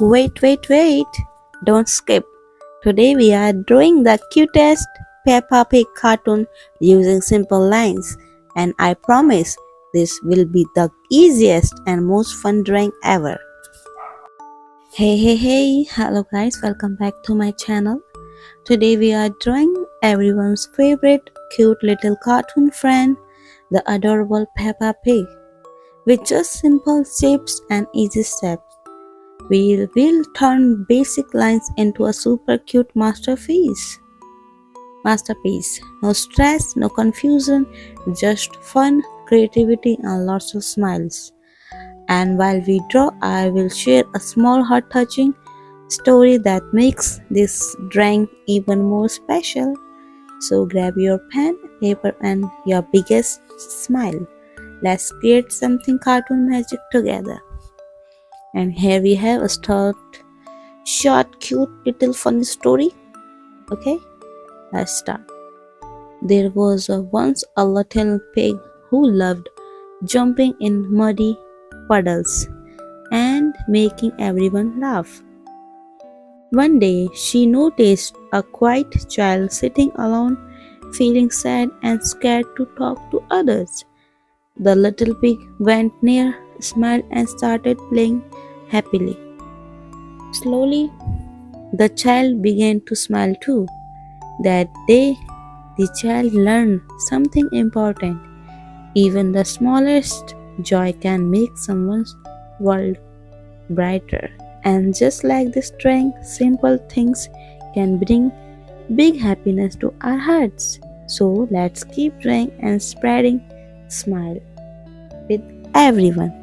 Wait. Don't skip. Today we are drawing the cutest Peppa Pig cartoon using simple lines, and I promise this will be the easiest and most fun drawing ever. Hey, hello guys, welcome back to my channel. Today we are drawing everyone's favorite cute little cartoon friend, the adorable Peppa Pig, with just simple shapes and easy steps. We will turn basic lines into a super cute masterpiece. No stress, no confusion, just fun, creativity, and lots of smiles. And while we draw, I will share a small heart touching story that makes this drawing even more special. So grab your pen, paper, and your biggest smile. Let's create something cartoon magic together. And here we have a short, cute, little funny story. Okay, let's start. There was once a little pig who loved jumping in muddy puddles and making everyone laugh. One day she noticed a quiet child sitting alone, feeling sad and scared to talk to others. The little pig went near, smiled, and started playing happily. Slowly, the child began to smile too. That day, the child learned something important. Even the smallest joy can make someone's world brighter. And just like this drawing, simple things can bring big happiness to our hearts. So let's keep drawing and spreading smile with everyone.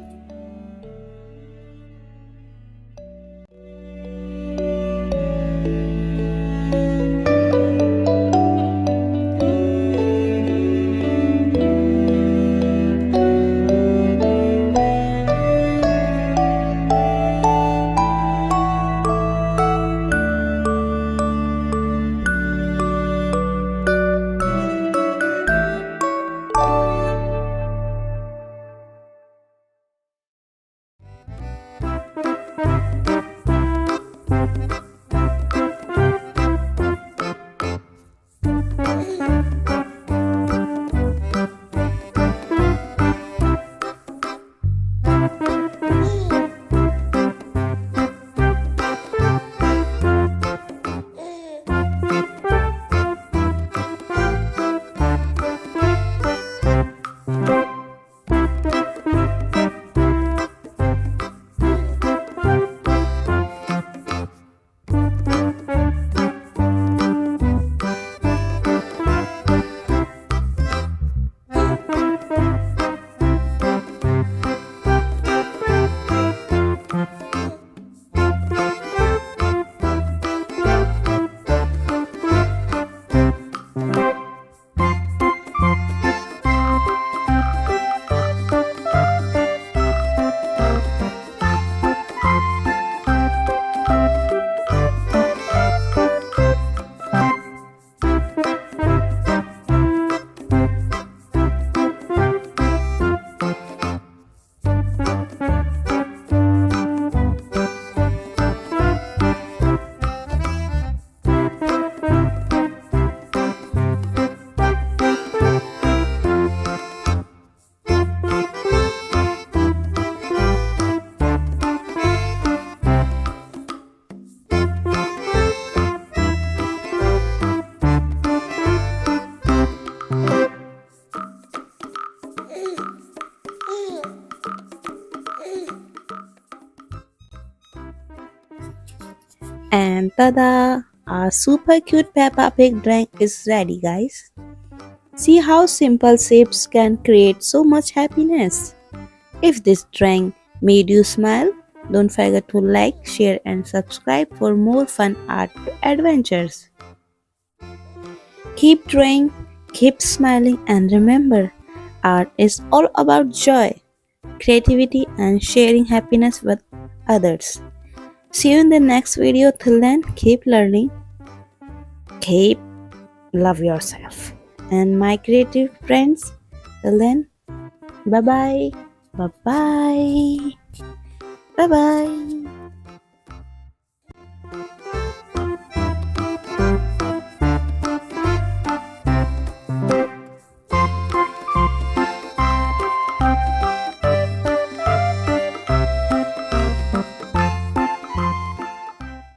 And tada! Our super cute Peppa Pig drawing is ready, guys. See how simple shapes can create so much happiness. If this drawing made you smile, don't forget to like, share, and subscribe for more fun art adventures. Keep drawing, keep smiling, and remember, art is all about joy, creativity, and sharing happiness with others. See you in the next video. Till then, keep learning, keep love yourself. And my creative friends, till then, bye bye. Bye bye. Bye bye.